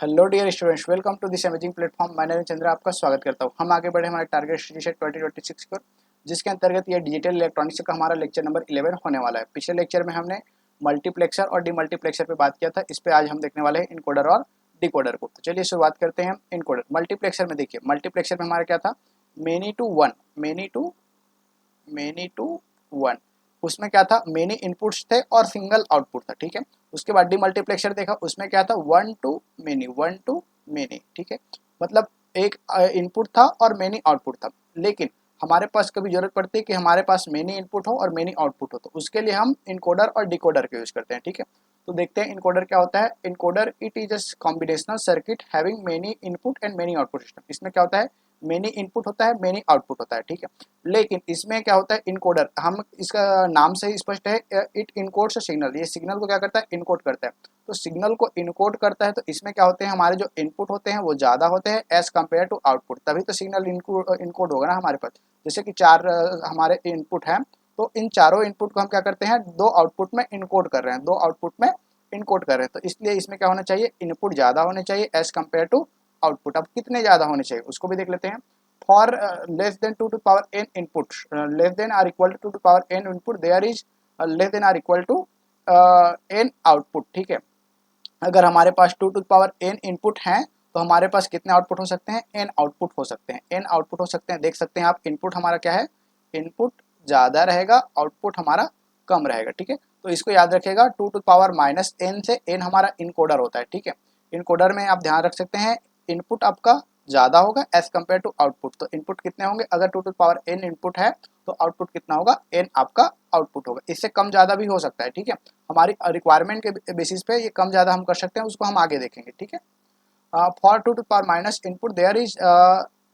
Hello dear students, welcome to this amazing platform. मैं नवीन चंद्र आपका स्वागत करता हूं। हम आगे बढ़े हमारे टारगेट सेट 2026 की ओर, जिसके अंतर्गत ये डिजिटल इलेक्ट्रॉनिक्स का हमारा लेक्चर नंबर 11 होने वाला है। पिछले लेक्चर में हमने मल्टीप्लेक्सर और डीमल्टीप्लेक्सर पे बात किया था। इस पे आज हम देखने वाले हैं इनकोडर और डिकोडर को। तो चलिए शुरुआत करते हैं इनकोडर। मल्टीप्लेक्सर में देखिए, मल्टीप्लेक्सर में हमारा क्या था, many to one, many to one. उसमें क्या था, मेनी इनपुट्स थे और सिंगल आउटपुट था। ठीक है। उसके बाद डीमल्टीप्लेक्सर देखा, उसमें क्या था, वन टू मेनी। ठीक है। मतलब एक इनपुट था और मेनी आउटपुट था। लेकिन हमारे पास कभी जरूरत पड़ती है कि हमारे पास मेनी इनपुट हो और मेनी आउटपुट हो, तो उसके लिए हम इनकोडर और डिकोडर का यूज करते हैं। ठीक है। तो देखते हैं इनकोडर क्या होता है। Encoder it is a combinational circuit having many input and many output system. इसमें क्या होता है, मेनी इनपुट होता है, मेनी आउटपुट होता है। ठीक है। लेकिन इसमें क्या होता है, इनकोडर, हम इसका नाम से ही स्पष्ट है, इट इनकोड्स सिग्नल। ये सिग्नल को क्या करता है, इनकोड करता है। तो सिग्नल को इनकोड करता है, तो इसमें क्या होते हैं, हमारे जो इनपुट होते हैं वो ज़्यादा होते हैं एज कम्पेयर टू आउटपुट। तभी तो सिग्नल इनकोड होगा ना हमारे पास। जैसे कि चार हमारे इनपुट हैं, तो इन चारों इनपुट को हम क्या करते हैं, दो आउटपुट में इनकोड कर रहे हैं, दो आउटपुट में इनकोड कर रहे हैं। तो इसलिए इसमें क्या होना चाहिए, इनपुट ज़्यादा होने चाहिए एज कम्पेयर टू आउटपुट। अब कितने ज़्यादा होने चाहिए उसको भी देख लेते हैं। For less than 2 to the power n input, less than or equal to 2 to the power n input, there is less than or equal to n output। ठीक है। अगर हमारे पास 2 to the power n input हैं, तो हमारे पास कितने output हो सकते हैं, n आउटपुट हो सकते हैं। n आउटपुट हो सकते हैं, देख सकते हैं आप। इनपुट हमारा क्या है, इनपुट ज़्यादा रहेगा, आउटपुट हमारा कम रहेगा। ठीक है। तो इसको याद रखिएगा, 2 to the power minus n से n हमारा इनकोडर होता है। ठीक है। इनकोडर में आप ध्यान रख सकते हैं, इनपुट आपका ज़्यादा होगा एज कम्पेयर टू आउटपुट। तो इनपुट कितने होंगे, अगर 2 टू पावर n इनपुट है तो आउटपुट कितना होगा, n आपका आउटपुट होगा। इससे कम ज़्यादा भी हो सकता है। ठीक है। हमारी रिक्वायरमेंट के बेसिस पे ये कम ज़्यादा हम कर सकते हैं, उसको हम आगे देखेंगे। ठीक है। For 2 to power minus input there is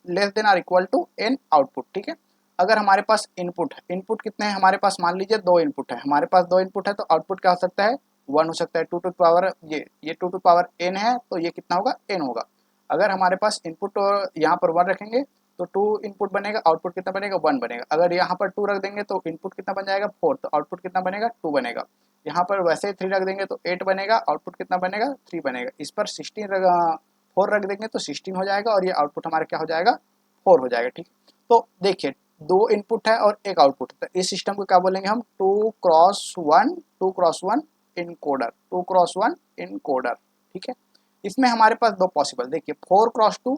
less than or equal to n output. ठीक है। अगर हमारे पास इनपुट कितने हैं, हमारे पास मान लीजिए दो इनपुट है, हमारे पास दो इनपुट है, तो आउटपुट क्या हो सकता है, वन हो सकता है। 2 टू पावर ये 2 टू पावर n है, तो ये कितना होगा, n होगा। अगर हमारे पास इनपुट यहाँ पर वन रखेंगे तो 2 इनपुट बनेगा, आउटपुट कितना बनेगा, 1 बनेगा। अगर यहाँ पर 2 रख देंगे तो इनपुट कितना बन जाएगा, 4, तो आउटपुट कितना बनेगा, 2 बनेगा। यहाँ पर वैसे 3 रख देंगे तो 8 बनेगा, आउटपुट कितना बनेगा, 3 बनेगा। इस पर 4 रख देंगे तो 16 हो जाएगा, और ये आउटपुट हमारा क्या हो जाएगा, 4 हो जाएगा। ठीक। तो देखिए, दो इनपुट है और एक आउटपुट है, तो इस सिस्टम को क्या बोलेंगे हम, 2x1 इनकोडर, 2x1 इनकोडर। ठीक है। इसमें हमारे पास दो पॉसिबल, देखिए 4x2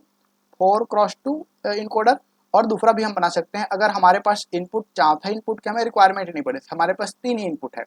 इनकोडर, और दूसरा भी हम बना सकते हैं। अगर हमारे पास इनपुट, चौथा इनपुट की हमें रिक्वायरमेंट नहीं पड़े, हमारे पास 3 ही इनपुट है,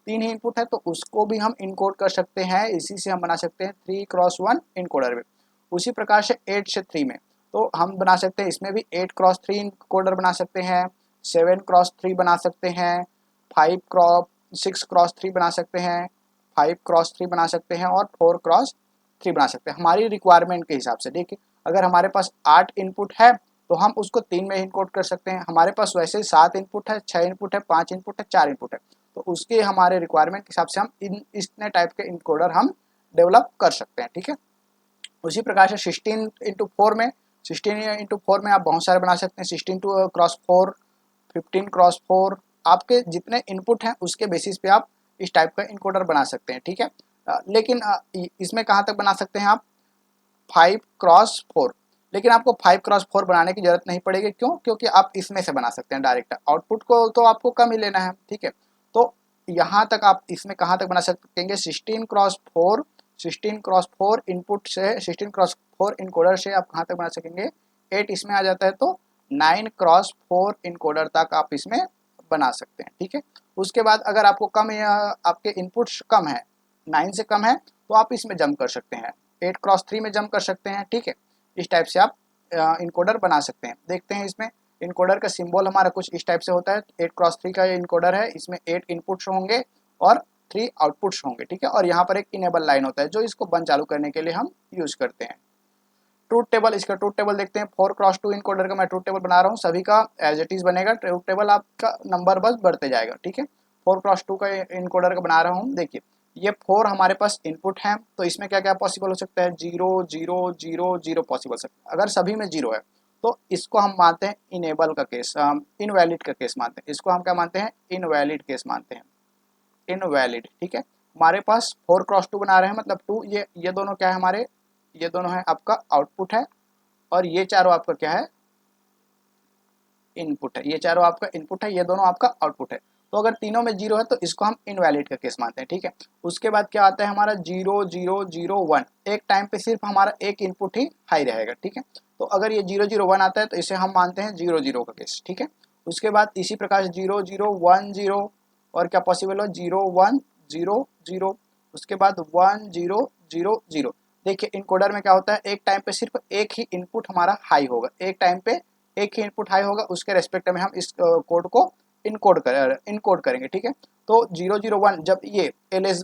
3 ही इनपुट है, तो उसको भी हम इनकोड कर सकते हैं। इसी से हम बना सकते हैं 3x1 इनकोडर में। उसी प्रकार से 8 से 3 में तो हम बना सकते हैं, इसमें भी 8x3 इनकोडर बना सकते हैं, 7x3 बना सकते हैं, 6x3 बना सकते हैं, 5x3 बना सकते हैं, और 4x3 बना सकते हैं हमारी रिक्वायरमेंट के हिसाब से। देखिए, अगर हमारे पास 8 इनपुट है तो हम उसको 3 में इनकोड कर सकते हैं। हमारे पास वैसे ही 7 इनपुट है, 6 इनपुट है, 5 इनपुट है, 4 इनपुट है, तो उसके हमारे रिक्वायरमेंट के हिसाब से हम इतने टाइप के इनकोडर हम डेवलप कर सकते हैं। ठीक है। उसी प्रकार से 16 इंटू 4 में आप बहुत सारे बना सकते हैं। 16x4, 15x4, आपके जितने इनपुट हैं उसके बेसिस पे आप इस टाइप का इनकोडर बना सकते हैं। ठीक है। लेकिन इसमें कहाँ तक बना सकते हैं आप, 5x4। लेकिन आपको 5x4 बनाने की जरूरत नहीं पड़ेगी, क्यों, क्योंकि आप इसमें से बना सकते हैं डायरेक्ट, आउटपुट को तो आपको कम ही लेना है। ठीक है। तो यहाँ तक आप इसमें कहाँ तक बना सकेंगे, 16x4 इनपुट से, 16x4 इनकोडर से आप कहाँ तक बना सकेंगे, 8 इसमें आ जाता है तो 9x4 इनकोडर तक आप इसमें बना सकते हैं। ठीक है। उसके बाद अगर आपको कम, आपके इनपुट्स कम है, 9 से कम है, तो आप इसमें जंप कर सकते हैं, 8x3 में जंप कर सकते हैं। ठीक है। इस टाइप से आप इनकोडर बना सकते हैं। देखते हैं इसमें इनकोडर का सिंबल हमारा कुछ इस टाइप से होता है। 8x3 का इनकोडर है, इसमें 8 इनपुट्स होंगे और 3 आउटपुट्स होंगे। ठीक है। और यहाँ पर एक इनेबल लाइन होता है जो इसको बंद चालू करने के लिए हम यूज करते हैं। ट्रूथ टेबल, इसका ट्रूथ टेबल देखते हैं। 4x2 इनकोडर का मैं ट्रूथ टेबल बना रहा हूँ, सभी का एज इट इज बनेगा। ट्रूथ टेबल आपका नंबर बस बढ़ते जाएगा। ठीक है। 4x2 का इनकोडर का बना रहा हूँ। देखिए, ये 4 हमारे पास इनपुट है, तो इसमें क्या क्या पॉसिबल हो सकता है, 0 0 0 0 पॉसिबल सकता है। अगर सभी में 0 है तो इसको हम मानते हैं इनेबल का केस, इनवैलिड का केस मानते हैं। इसको हम क्या मानते हैं, इनवैलिड केस मानते हैं, इनवैलिड। ठीक है। हमारे पास 4x2 बना रहे हैं, मतलब 2, ये दोनों क्या है हमारे ये दोनों है आपका आउटपुट है, और ये चारों आपका क्या है, इनपुट है। ये चारों आपका इनपुट है, ये दोनों आपका आउटपुट है। तो अगर तीनों में जीरो है तो इसको हम इनवैलिड का केस मानते हैं, ठीक है। उसके बाद क्या आता है हमारा 0 0 0 1, एक टाइम पे सिर्फ हमारा एक इनपुट ही हाई रहेगा, ठीक है। तो अगर ये 0 0 1 आता है तो इसे हम मानते हैं 0 0 का केस, ठीक है। उसके बाद इसी प्रकार 0 0 1 0, और क्या पॉसिबल हो 0 1 0 0, उसके बाद 1 0 0 0। देखिए इनकोडर में क्या होता है, एक टाइम पे सिर्फ एक ही इनपुट हमारा हाई होगा, एक टाइम पे एक ही इनपुट हाई होगा, उसके रेस्पेक्ट में हम इस कोड को इनकोड करेंगे, ठीक है। तो 0 0 1 जब ये एल एस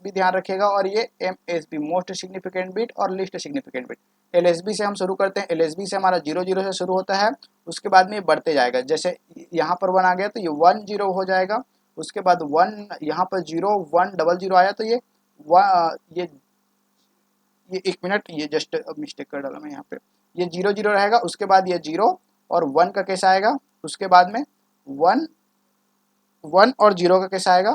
बी ध्यान रखेगा, और ये M S B most significant bit और least significant bit. L S B से हम शुरू करते हैं, एल एस बी से हमारा 0 0 से शुरू होता है, उसके बाद में ये बढ़ते जाएगा। जैसे यहाँ पर 1 आ गया तो ये 1 0 हो जाएगा, उसके बाद 1 यहाँ पर 0 1 0 0 आया तो ये 1 मिनट, ये जस्ट मिस्टेक कर डाला मैं यहाँ पे। ये 0 0 रहेगा, उसके बाद ये 0 और 1 का केस आएगा, उसके बाद में 1 1 और 0 का केस आएगा,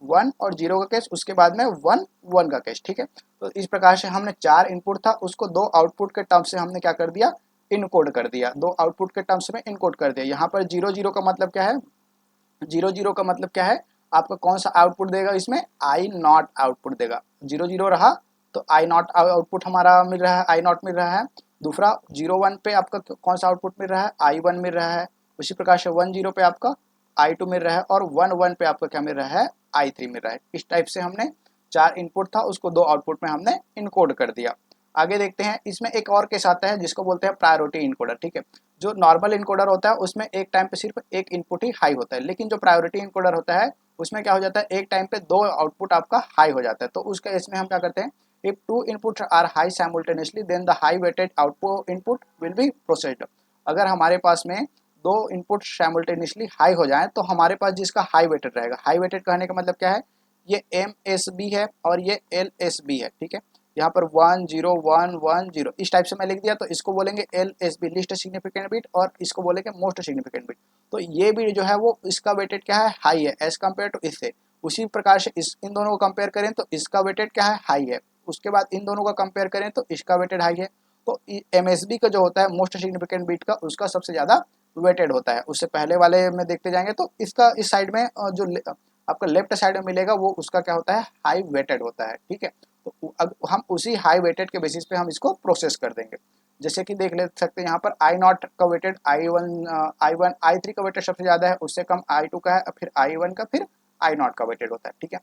1 और 0 का केस, उसके बाद में 1 1 का केस, ठीक है। तो इस प्रकार से हमने 4 इनपुट था उसको 2 आउटपुट के टर्म्स से हमने क्या कर दिया, इनकोड कर दिया, 2 आउटपुट के टर्म्स में इनकोड कर दिया। यहाँ पर 0 0 का मतलब क्या है, 0 0 का मतलब क्या है, आपका कौन सा आउटपुट देगा, इसमें आई नॉट आउटपुट देगा। 0 0 रहा तो आई नॉट आउटपुट हमारा मिल रहा है, आई नॉट मिल रहा है। दूसरा 0 1 पे आपका कौन सा आउटपुट मिल रहा है, I1 मिल रहा है। उसी प्रकार से 1 0 पे आपका I2 मिल रहा है, और 1 1 पे आपका क्या मिल रहा है, I3 मिल रहा है। इस टाइप से हमने 4 इनपुट था उसको 2 आउटपुट में हमने इनकोड कर दिया। आगे देखते हैं, इसमें एक और केस आता है जिसको बोलते हैं प्रायोरिटी इनकोडर, ठीक है। जो नॉर्मल इनकोडर होता है उसमें एक टाइम पे सिर्फ एक इनपुट ही हाई होता है, लेकिन जो प्रायोरिटी इनकोडर होता है उसमें क्या हो जाता है, एक टाइम पे 2 आउटपुट आपका हाई हो जाता है। तो उस केस में हम क्या करते हैं, if 2 inputs are high simultaneously then the high weighted output input will be processed. अगर हमारे पास में 2 इनपुट साइमल्टेनियसली हाई हो जाए तो हमारे पास जिसका हाई वेटेड रहेगा, हाई वेटेड कहने का मतलब क्या है, ये एम एस बी है और ये एल एस बी है, ठीक है। यहाँ पर 1 0 1 1 0 इस टाइप से मैं लिख दिया, तो इसको बोलेंगे L S B least significant bit, और इसको बोलेंगे मोस्ट सिग्निफिकेंट बिट। तो ये बिट जो है वो इसका वेटेड क्या है, हाई है एज कम्पेयर टू इससे। उसी प्रकार से इन दोनों को कंपेयर करें तो इसका वेटेड क्या है, हाई है। उसके बाद इन दोनों का कंपेयर करें तो इसका वेटेड हाई है। तो एम एस बी का जो होता है मोस्ट सिग्निफिकेंट बिट का, उसका सबसे ज़्यादा वेटेड होता है। उससे पहले वाले में देखते जाएंगे तो इसका इस साइड में जो आपका लेफ्ट साइड में मिलेगा वो उसका क्या होता है, हाई वेटेड होता है, ठीक है। तो हम उसी हाई वेटेड के बेसिस पे हम इसको प्रोसेस कर देंगे। जैसे कि देख ले सकते हैं यहाँ पर आई नॉट का वेटेड आई वन I3 का वेटेड सबसे ज़्यादा है, उससे कम I2 का है, फिर I1 का, फिर आई नॉट का वेटेड होता है, ठीक है।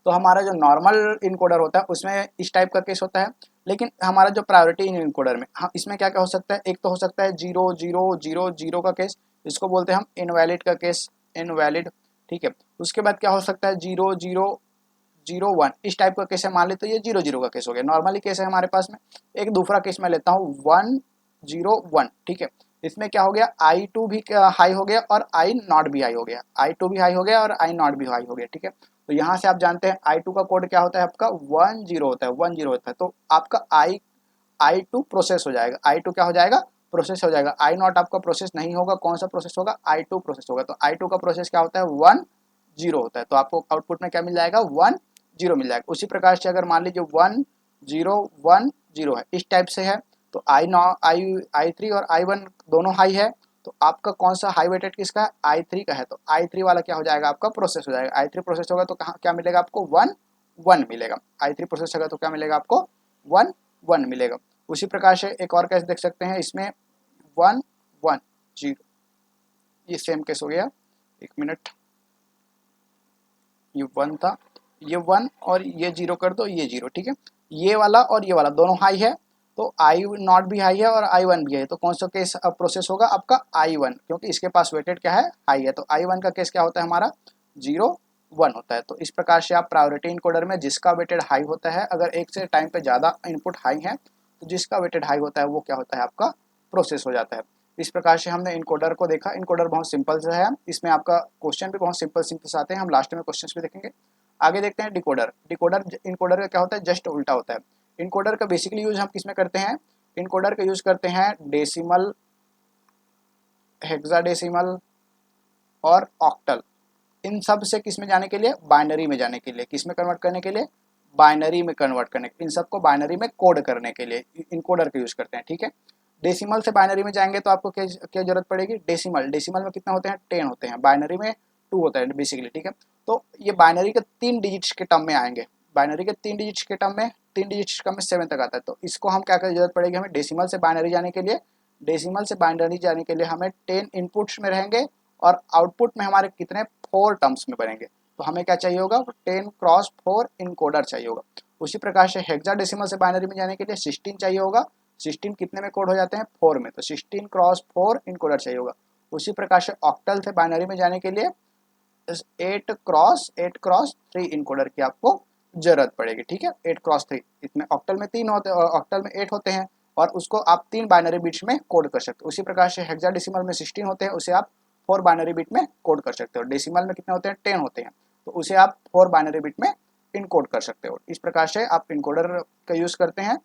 तो हमारा जो नॉर्मल इनकोडर होता है उसमें इस टाइप का केस होता है। लेकिन हमारा जो प्रायोरिटी इनकोडर में, हाँ, इसमें क्या क्या हो सकता है, एक तो हो सकता है 0 0 0 0 का केस, इसको बोलते हैं हम इनवैलिड का केस, इनवैलिड, ठीक है। उसके बाद क्या हो सकता है 0 0 0 1 इस टाइप का केस है, मान लेते तो ये 0 0 का केस हो गया, नॉर्मली केस है हमारे पास में। एक दूसरा केस मैं लेता हूँ 1 0 1, ठीक है। इसमें क्या हो गया, I2 भी हाई हो गया और आई नॉट भी हाई हो गया, I2 भी हाई हो गया और आई नॉट भी हाई हो गया, ठीक है। तो यहाँ से आप जानते हैं I2 का कोड क्या होता है, आपका 1 0 होता है, 1 0 होता है। तो आपका I2 प्रोसेस हो जाएगा, I2 क्या हो जाएगा, प्रोसेस हो जाएगा। आई नॉट आपका प्रोसेस नहीं होगा, कौन सा प्रोसेस होगा, I2 प्रोसेस होगा। तो I2 का प्रोसेस क्या होता है, 1 0 होता है। तो आपको आउटपुट में क्या मिल जाएगा, 1 0 मिल जाएगा। उसी प्रकार से अगर मान लीजिए 1 0 1 0 है, इस टाइप से है, तो I3 और I1 दोनों हाई है। तो आपका कौन सा हाई वेटेड किसका है, I3 का है। तो I3 वाला क्या हो जाएगा, आपका प्रोसेस हो जाएगा। I3 प्रोसेस होगा तो कहाँ क्या मिलेगा आपको, 1 1 मिलेगा। I3 प्रोसेस होगा तो क्या मिलेगा आपको, 1 1 मिलेगा। उसी प्रकार से एक और केस देख सकते हैं, इसमें 1 1 0, ये सेम केस हो गया। 1 मिनट, ये 1 था, ये 1 और ये 0 कर दो, ये 0, ठीक है। ये वाला और ये वाला दोनों हाई है, तो आई नॉट भी हाई है और I1 भी है। तो कौन सा केस अब प्रोसेस होगा, आपका I1, क्योंकि इसके पास वेटेड क्या है, हाई है। तो I1 का केस क्या होता है हमारा, 0 1 होता है। तो इस प्रकार से आप प्रायोरिटी इनकोडर में जिसका वेटेड हाई होता है, अगर एक से टाइम पे ज़्यादा इनपुट हाई है तो जिसका वेटेड हाई होता है वो क्या होता है, आपका प्रोसेस हो जाता है। इस प्रकार से हमने इनकोडर को देखा। इनकोडर बहुत सिंपल सा है, इसमें आपका क्वेश्चन भी बहुत सिंपल सिंपल से आते हैं, हम लास्ट में क्वेश्चन भी देखेंगे। आगे देखते हैं डिकोडर। डिकोडर इनकोडर का क्या होता है, जस्ट उल्टा होता है। इनकोडर का बेसिकली यूज हम किस में करते हैं, इनकोडर का यूज करते हैं डेसिमल, हेक्साडेसिमल और ऑक्टल, इन सब से किस में जाने के लिए, बाइनरी में जाने के लिए। किस में कन्वर्ट करने के लिए, बाइनरी में कन्वर्ट करने, इन सबको बाइनरी में कोड करने के लिए इनकोडर का यूज करते हैं, ठीक है। डेसिमल से बाइनरी में जाएंगे तो आपको क्या क्या जरूरत पड़ेगी, डेसिमल। डेसिमल में कितना होते हैं, 10 होते हैं, बाइनरी में 2 होता है बेसिकली, ठीक है। तो ये बाइनरी के 3 डिजिट्स के टर्म में आएंगे, बाइनरी के 3 डिजिट्स के टर्म में, 3 डिजिट्स के टर्म में 7 तक आता है। तो इसको हम क्या करने जरूरत पड़ेगी, हमें डेसिमल से बाइनरी जाने के लिए, डेसिमल से बाइनरी जाने के लिए हमें 10 इनपुट्स में रहेंगे और आउटपुट में हमारे कितने 4 टर्म्स में बनेंगे। तो हमें क्या चाहिए होगा, 10 क्रॉस 4 इनकोडर चाहिए होगा। उसी प्रकार से हेक्साडेसिमल से बाइनरी में जाने के लिए 16 चाहिए होगा। 16 कितने में कोड हो जाते हैं, 4 में, तो 16 क्रॉस 4 इनकोडर चाहिए होगा। उसी प्रकार से ऑक्टल से बाइनरी में जाने के लिए 8 क्रॉस 3 इनकोडर की आपको जरूरत पड़ेगी, ठीक है। 8 क्रॉस 3, इसमें ऑक्टल में 3 होते, ऑक्टल में 8 होते हैं और उसको आप 3 बाइनरी बिट्स में कोड कर सकते हो। उसी प्रकार से हेक्साडेसिमल में 16 होते हैं, उसे आप 4 बाइनरी बिट में कोड कर सकते हो। डेसिमल में कितने होते हैं, 10 होते हैं, तो उसे आप 4 बाइनरी बिट में इनकोड कर सकते हो। इस प्रकार से आप इनकोडर का यूज करते हैं।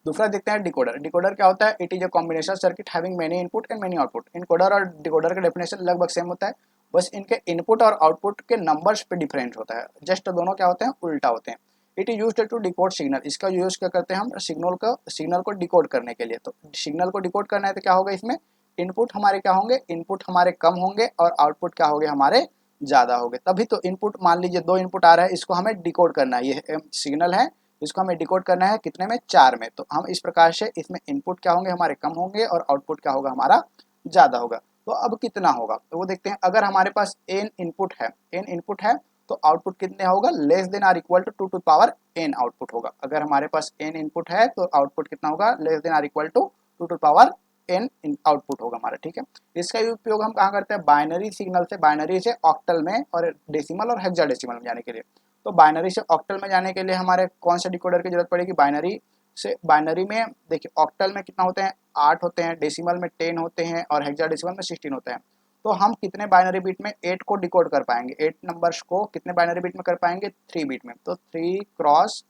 दूसरा देखते हैं डिकोडर। डिकोडर क्या होता है, it is a combination circuit having many input and many output. Encoder और डिकोडर का डेफिनेशन लगभग सेम होता है, बस इनके इनपुट और आउटपुट के नंबर्स पे डिफरेंट होता है, जस्ट दोनों क्या होते हैं, उल्टा होते हैं। It is used to decode signal. इसका यूज क्या करते हैं हम, सिग्नल को डिकोड करने के लिए। तो सिग्नल को डिकोड करना है तो क्या होगा, इसमें इनपुट हमारे क्या होंगे, इनपुट हमारे कम होंगे और आउटपुट क्या होंगे, हमारे ज़्यादा होंगे। तभी तो इनपुट, मान लीजिए 2 इनपुट आ रहा है, इसको हमें डिकोड करना है, ये सिग्नल है, इसको हमें डिकोड करना है कितने में, 4 में। तो हम इस प्रकार से इसमें इनपुट क्या होंगे, हमारे कम होंगे और आउटपुट क्या होगा, हमारा ज़्यादा होगा। तो अब कितना होगा, तो वो देखते हैं। अगर हमारे पास n इनपुट है तो आउटपुट कितने होगा, less than or equal to 2 to power n output होगा। अगर हमारे पास n इनपुट है तो आउटपुट कितना होगा, less than or equal to 2 to power n output होगा हमारा, ठीक है। इसका उपयोग हम कहाँ करते हैं, बाइनरी सिग्नल से, बाइनरी से ऑक्टल में और डेसिमल और हेक्साडेसिमल में जाने के लिए। तो बाइनरी से ऑक्टल में जाने के लिए हमारे कौन से डिकोडर की जरूरत पड़ेगी, बाइनरी में देखिए, ऑक्टल में कितना होते हैं, 8 होते हैं, डेसिमल में 10 होते हैं और हेक्साडेसिमल में 16 होते हैं। तो हम कितने बाइनरी बिट में 8 को डिकोड कर पाएंगे, 8 नंबर्स को कितने बाइनरी बिट में कर पाएंगे, 3 बिट में। तो 3 cross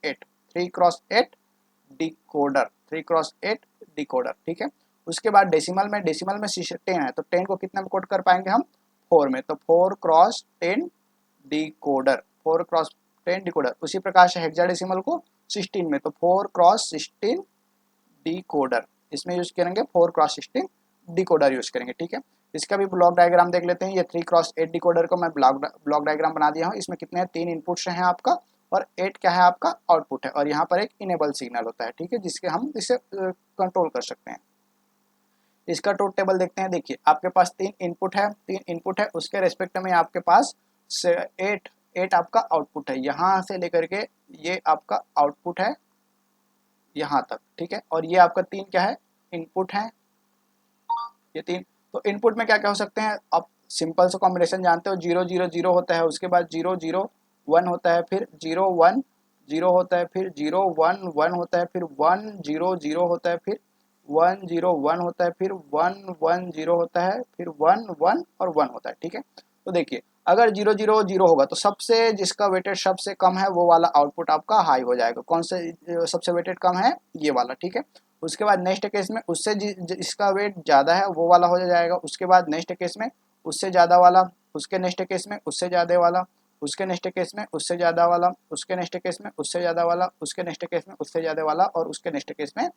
8, 3 cross 8 decoder, 3 cross 8 decoder, ठीक है। उसके बाद डेसिमल में 10 है, तो 10 को कितने में कोड कर पाएंगे हम, 4 में। तो 4 क्रॉस 10 डिकोडर, 4 क्रॉस 10 डिकोडर। उसी प्रकार से हेक्साडेसिमल को 16 में, तो 4 क्रॉस 16 डिकोडर, इसमें यूज करेंगे 4 क्रॉस 16 डिकोडर यूज करेंगे, ठीक है। इसका भी ब्लॉक डायग्राम देख लेते हैं। ये 3 क्रॉस 8 डिकोडर को मैं ब्लॉक डायग्राम बना दिया हूँ। इसमें कितने हैं, 3 इनपुट्स हैं आपका और 8 क्या है आपका आउटपुट है, और यहाँ पर एक इनेबल सिग्नल होता है, ठीक है, जिसके हम इसे कंट्रोल कर सकते हैं। इसका ट्रुथ टेबल देखते हैं। देखिए, आपके पास 3 इनपुट है, उसके रेस्पेक्ट में आपके पास 8 आपका आउटपुट है, यहाँ से लेकर के ये आपका आउटपुट है यहाँ तक, ठीक है। और ये आपका 3 क्या है, इनपुट है, ये 3। तो इनपुट में क्या क्या हो सकते हैं, आप सिंपल से कॉम्बिनेशन जानते हो, 0 0 0 होता है, उसके बाद 0 0 1 होता है, फिर 0 1 0 होता है, फिर 0 1 1 होता है, फिर 1 0 0 होता है, फिर 1 0 1 होता है, फिर 1 1 0 होता है, फिर 1 1 और 1 होता है, ठीक है। तो देखिए, अगर 0 0 0 होगा तो सबसे जिसका वेटेज सबसे कम है वो वाला आउटपुट आपका हाई हो जाएगा। कौन से सबसे वेटेड कम है, ये वाला, ठीक है। उसके बाद नेक्स्ट केस में उससे जिसका वेट ज़्यादा है वो वाला हो जाएगा। उसके बाद नेक्स्ट केस में उससे ज़्यादा वाला, उसके नेक्स्ट केस में उससे ज़्यादा वाला, उसके नेक्स्ट केस में उससे ज़्यादा वाला, उसके नेक्स्ट केस में उससे ज़्यादा वाला, उसके नेक्स्ट केस में उससे ज़्यादा वाला और उसके नेक्स्ट केस में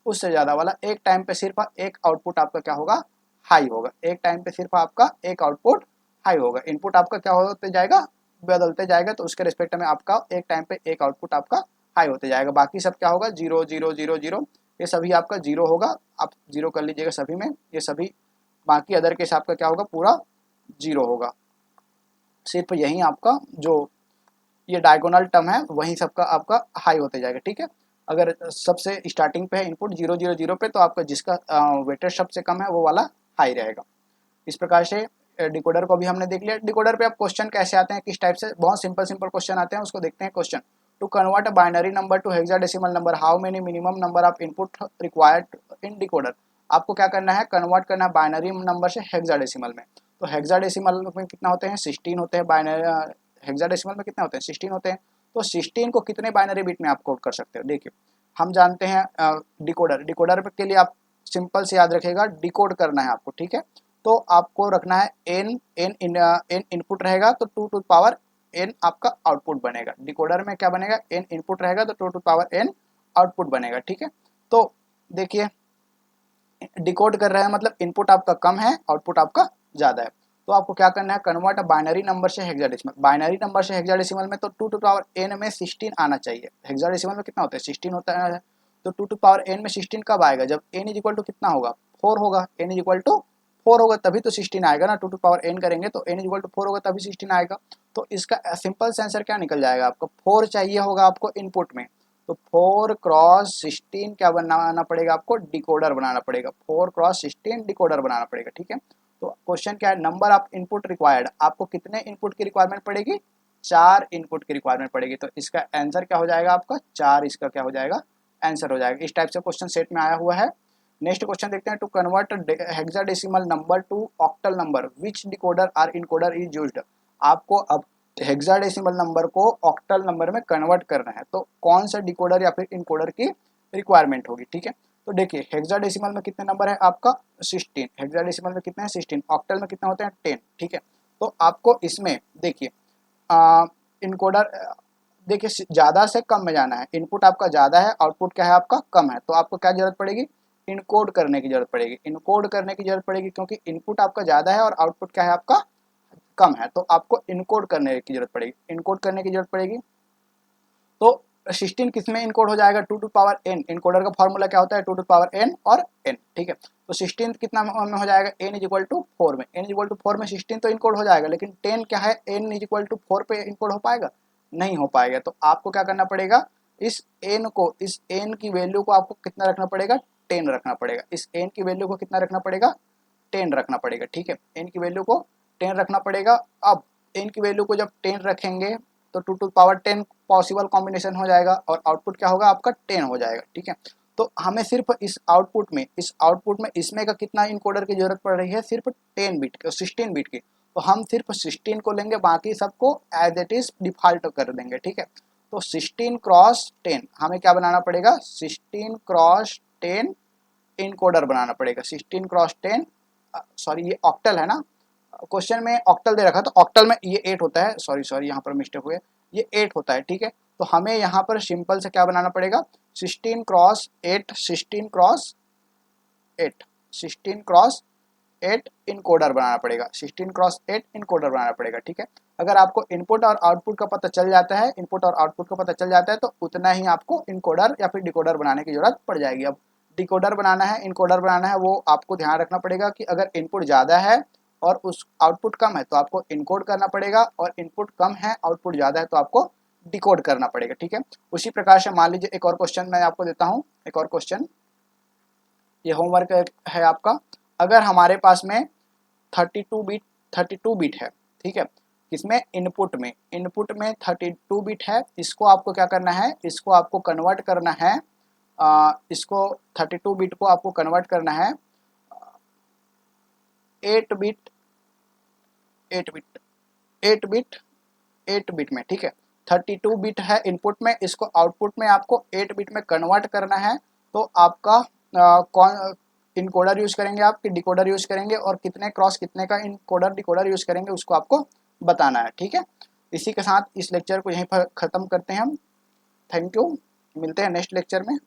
उससे ज़्यादा वाला। एक टाइम पे सिर्फ एक आउटपुट आपका क्या होगा, हाई होगा। एक टाइम पे सिर्फ आपका एक आउटपुट हाई होगा। इनपुट आपका क्या होते जाएगा, बदलते जाएगा, तो उसके रिस्पेक्ट में आपका एक टाइम पे एक आउटपुट आपका हाई होते जाएगा। बाकी सब क्या होगा, 0 0 0 0, ये सभी आपका 0 होगा। आप 0 कर लीजिएगा सभी में, ये सभी बाकी अदर केस आपका क्या होगा, पूरा 0 होगा। सिर्फ यही आपका जो ये डायगोनल टर्म है वहीं सबका आपका हाई होते जाएगा, ठीक है। अगर सबसे स्टार्टिंग पे है इनपुट 0 0 0 पे, तो आपका जिसका वेटेज सबसे कम है वो वाला हाई रहेगा। इस प्रकार से डिकोडर को भी हमने देख लिया। डिकोडर पे अब क्वेश्चन कैसे आते हैं, किस टाइप से, बहुत सिंपल क्वेश्चन आते हैं, उसको देखते हैं। Question, to convert a binary number to hexadecimal number, how many minimum number of input required in decoder. आपको क्या करना है, कन्वर्ट करना है बाइनरी नंबर से हेक्साडेसिमल में। तो हेक्साडेसिमल में कितना होते हैं, 16 होते हैं। बाइनरी हेक्साडेसिमल में कितने होते हैं, 16 होते हैं। तो 16 को कितने बाइनरी बिट में आप कोड कर सकते हो। देखिए, हम जानते हैं डिकोडर के लिए आप सिंपल से याद रखेगा, डिकोड करना है आपको, ठीक है। तो आपको रखना है n इनपुट रहेगा तो 2 टू पावर n आपका आउटपुट बनेगा। डिकोडर में क्या बनेगा, n इनपुट रहेगा तो 2 टू पावर n आउटपुट बनेगा, ठीक है। तो देखिए डिकोड कर रहे हैं मतलब इनपुट आपका कम है, आउटपुट आपका ज़्यादा है। तो आपको क्या करना है, कन्वर्ट बाइनरी नंबर से हेक्साडेसिमल। बाइनरी नंबर से हेक्साडेसिमल में तो 2 टू पावर n में 16 आना चाहिए। हेक्साडेसिमल में कितना होता है, 16 होता है। तो 2 टू पावर n में 16 कब आएगा, जब n इज इक्वल टू कितना होगा, 4 होगा। n इज इक्वल टू 4 होगा तभी तो 16 आएगा ना। 2 टू पावर n करेंगे तो n इज इक्वल टू 4 होगा तभी 16 आएगा। तो इसका सिंपल से आंसर क्या निकल जाएगा, आपको 4 चाहिए होगा आपको इनपुट में। तो 4 क्रॉस 16 क्या बनाना पड़ेगा आपको, डिकोडर बनाना पड़ेगा। 4 क्रॉस 16 डिकोडर बनाना पड़ेगा, ठीक है। तो क्वेश्चन क्या है, नंबर ऑफ इनपुट रिक्वायर्ड, आपको कितने इनपुट की रिक्वायरमेंट पड़ेगी, 4 इनपुट की रिक्वायरमेंट पड़ेगी। तो इसका आंसर क्या हो जाएगा आपका 4, इसका क्या हो जाएगा आंसर हो जाएगा। इस टाइप से क्वेश्चन सेट में आया हुआ है। नेक्स्ट क्वेश्चन देखते हैं, to convert hexadecimal number to octal number which decoder or encoder is used. आपको अब हेक्साडेसिमल नंबर को ऑक्टल नंबर में कन्वर्ट करना है तो कौन सा डिकोडर या फिर इनकोडर की रिक्वायरमेंट होगी, ठीक है। तो देखिए हेक्साडेसिमल में कितने नंबर है आपका 16, हेक्साडेसिमल में कितने हैं 16, ऑक्टल में कितने होते हैं 10, ठीक है। तो आपको इसमें देखिए इनकोडर देखिए ज़्यादा से कम में जाना है। इनपुट आपका ज़्यादा है, आउटपुट क्या है आपका कम है। तो आपको क्या जरूरत पड़ेगी, इनकोड करने की जरूरत पड़ेगी। इनकोड करने की जरूरत पड़ेगी क्योंकि इनपुट आपका ज़्यादा है और आउटपुट क्या है आपका कम है। तो आपको इनकोड करने की जरूरत पड़ेगी, इनकोड करने की जरूरत पड़ेगी। तो 16 किस में इनकोड हो जाएगा, 2 टू पावर n। इनकोडर का फॉर्मूला क्या होता है, 2 टू पावर n और n, ठीक है। तो 16 कितना में हो जाएगा, n इज इक्वल टू 4 में। n इज इक्वल टू 4 में 16 तो इनकोड हो जाएगा, लेकिन 10 क्या है, n इज इक्वल टू 4 पे इनकोड हो पाएगा, नहीं हो पाएगा। तो आपको क्या करना पड़ेगा, इस n को, इस n की वैल्यू को आपको कितना रखना पड़ेगा, 10 रखना पड़ेगा। इस n की वैल्यू को कितना रखना पड़ेगा, 10 रखना पड़ेगा, ठीक है। n की वैल्यू को 10 रखना पड़ेगा। अब n की वैल्यू को जब 10 रखेंगे तो 2 टू पावर 10 पॉसिबल कॉम्बिनेशन हो जाएगा और आउटपुट क्या होगा आपका 10 हो जाएगा, ठीक है। तो हमें सिर्फ इस आउटपुट में इसमें का कितना इनकोडर की जरूरत पड़ रही है, सिर्फ 10 बिट की, 16 बिट की। तो हम सिर्फ 16 को लेंगे, बाकी सबको एज इट इज डिफॉल्ट कर देंगे, ठीक है। तो 16 क्रॉस 10 हमें क्या बनाना पड़ेगा, 16 क्रॉस 10 इनकोडर बनाना पड़ेगा। 16 क्रॉस 10 सॉरी ये ऑक्टल है ना, क्वेश्चन में ऑक्टल दे रखा तो ऑक्टल में ये 8 होता है, सॉरी यहाँ पर मिस्टेक हुए, ये 8 होता है, ठीक है। तो हमें यहाँ पर सिंपल से क्या बनाना पड़ेगा, 16 क्रॉस 8 16 क्रॉस 8 16 क्रॉस 8 इनकोडर बनाना पड़ेगा, 16 क्रॉस 8 इनकोडर बनाना पड़ेगा, ठीक है। अगर आपको इनपुट और आउटपुट का पता चल जाता है, इनपुट और आउटपुट का पता चल जाता है तो उतना ही आपको इनकोडर या फिर डिकोडर बनाने की जरूरत पड़ जाएगी। अब डिकोडर बनाना है, इनकोडर बनाना है, वो आपको ध्यान रखना पड़ेगा कि अगर इनपुट ज़्यादा है और उस आउटपुट कम है तो आपको इनकोड करना पड़ेगा, और इनपुट कम है आउटपुट ज़्यादा है तो आपको डिकोड करना पड़ेगा, ठीक है। उसी प्रकार से मान लीजिए एक और क्वेश्चन मैं आपको देता हूँ, एक और क्वेश्चन, ये होमवर्क है आपका। अगर हमारे पास में 32 बिट है, ठीक है, इसमें इनपुट में 32 बिट है, इसको आपको क्या करना है, इसको आपको कन्वर्ट करना है, इसको 32 बिट को आपको कन्वर्ट करना है 8 बिट 8 बिट 8 बिट 8 बिट में, ठीक है। 32 बिट है इनपुट में, इसको आउटपुट में आपको 8 बिट में कन्वर्ट करना है। तो आपका कौन इनकोडर यूज करेंगे आप कि डिकोडर यूज करेंगे, और कितने क्रॉस कितने का इनकोडर डिकोडर यूज करेंगे उसको आपको बताना है, ठीक है। इसी के साथ इस लेक्चर को यहीं पर ख़त्म करते हैं हम। थैंक यू, मिलते हैं नेक्स्ट लेक्चर में।